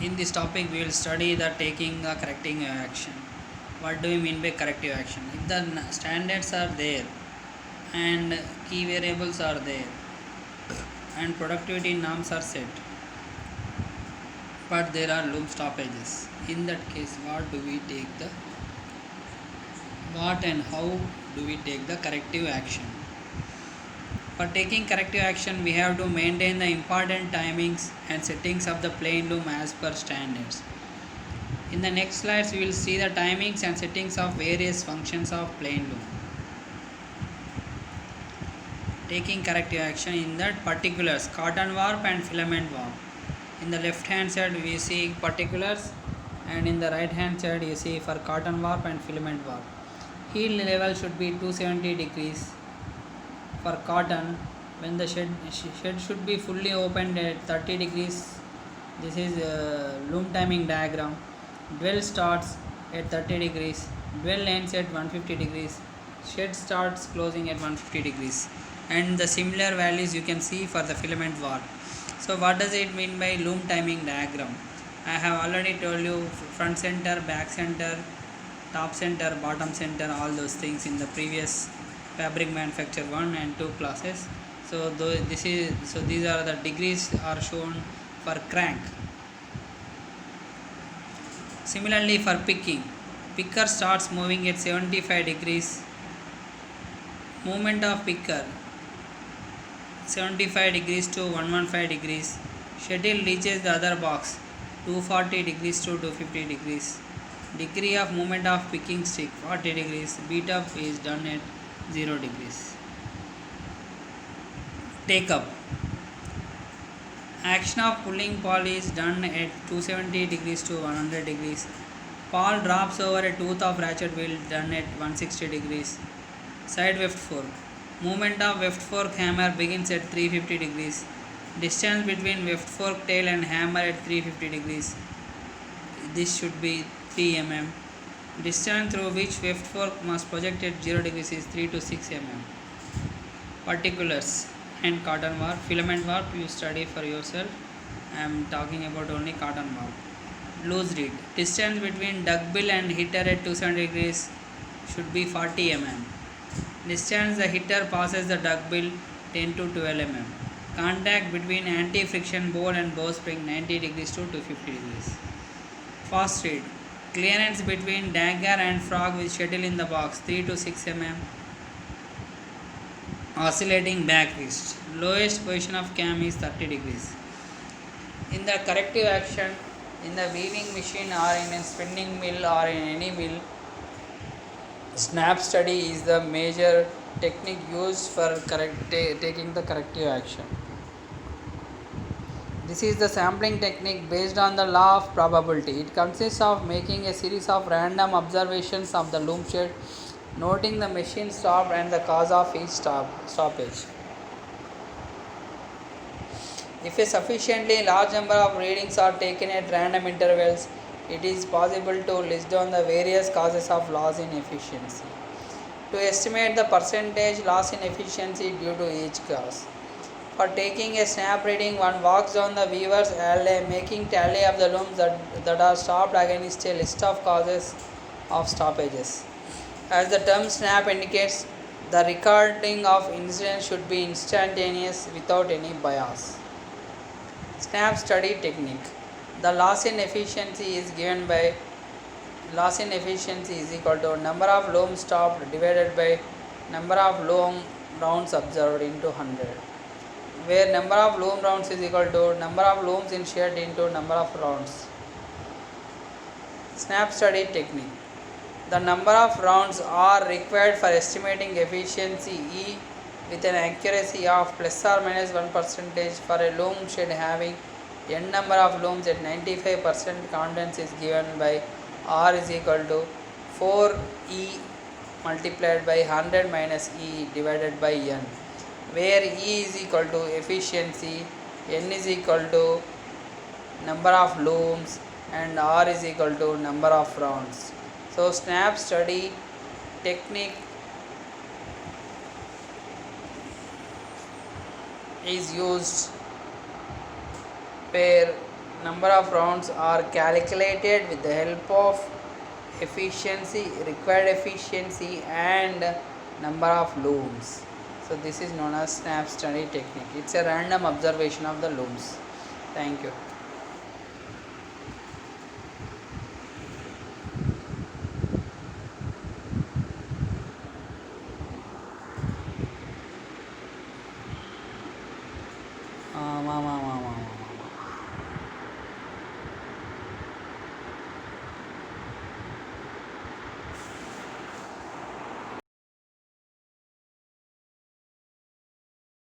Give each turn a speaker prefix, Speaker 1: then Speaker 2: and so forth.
Speaker 1: In this topic, we will study the taking the corrective action. What do we mean by corrective action? If the standards are there and key variables are there and productivity norms are set, but there are loom stoppages. In that case, what and how do we take the corrective action? For taking corrective action, we have to maintain the important timings and settings of the plain loom as per standards. In the next slides, we will see the timings and settings of various functions of plain loom. Taking corrective action in that particulars, cotton warp and filament warp. In the left hand side we see particulars, and in the right hand side you see for cotton warp and filament warp. Heat level should be 270 degrees. For cotton, when the shed should be fully opened at 30 degrees. This is loom timing diagram. Dwell starts at 30 degrees, dwell ends at 150 degrees, shed starts closing at 150 degrees, and the similar values you can see for the filament warp. So what does it mean by loom timing diagram? I have already told you front center, back center, top center, bottom center, all those things in the previous fabric manufacture 1 and 2 classes. So these are the degrees are shown for crank. Similarly for picking, picker starts moving at 75 degrees. Movement of picker 75 degrees to 115 degrees. Shuttle reaches the other box 240 degrees to 250 degrees. Degree of movement of picking stick 40 degrees. Beat up is done at 0 degrees. Take up. Action of pulling pawl is done at 270 degrees to 100 degrees. Pawl drops over a tooth of ratchet wheel done at 160 degrees. Side weft fork. Movement of weft fork hammer begins at 350 degrees. Distance between weft fork tail and hammer at 350 degrees. This should be 3 mm. Distance through which weft fork must project at 0 degrees is 3 to 6 mm. Particulars and cotton warp. Filament warp you study for yourself. I am talking about only cotton warp. Loose reed. Distance between duckbill and hitter at 270 degrees should be 40 mm. Distance the hitter passes the duckbill 10 to 12 mm. Contact between anti-friction bowl and bowspring 90 degrees to 250 degrees. Fast reed. Clearance between dagger and frog with shuttle in the box 3 to 6 mm. Oscillating back wrist. Lowest position of cam is 30 degrees. In the corrective action, in the weaving machine or in a spinning mill or in any mill, snap study is the major technique used for taking the corrective action. This is the sampling technique based on the law of probability. It consists of making a series of random observations of the loom shed, noting the machine stop and the cause of each stoppage. If a sufficiently large number of readings are taken at random intervals, it is possible to list down the various causes of loss in efficiency. To estimate the percentage loss in efficiency due to each cause. For taking a snap reading, one walks down the weaver's alley, making tally of the looms that are stopped against a list of causes of stoppages. As the term snap indicates, the recording of incidents should be instantaneous without any bias. Snap study technique. The loss in efficiency is given by loss in efficiency is equal to number of looms stopped divided by number of loom rounds observed into 100, where number of loom rounds is equal to number of looms in shed into number of rounds. Snap study technique. The number of rounds are required for estimating efficiency E with an accuracy of plus or minus 1% for a loom shed having n number of looms at 95% confidence is given by R is equal to 4E multiplied by 100 minus E divided by N, where E is equal to efficiency, N is equal to number of looms, and R is equal to number of rounds. So snap study technique is used where number of rounds are calculated with the help of required efficiency and number of looms. So this is known as snap study technique. It's a random observation of the looms. Thank you.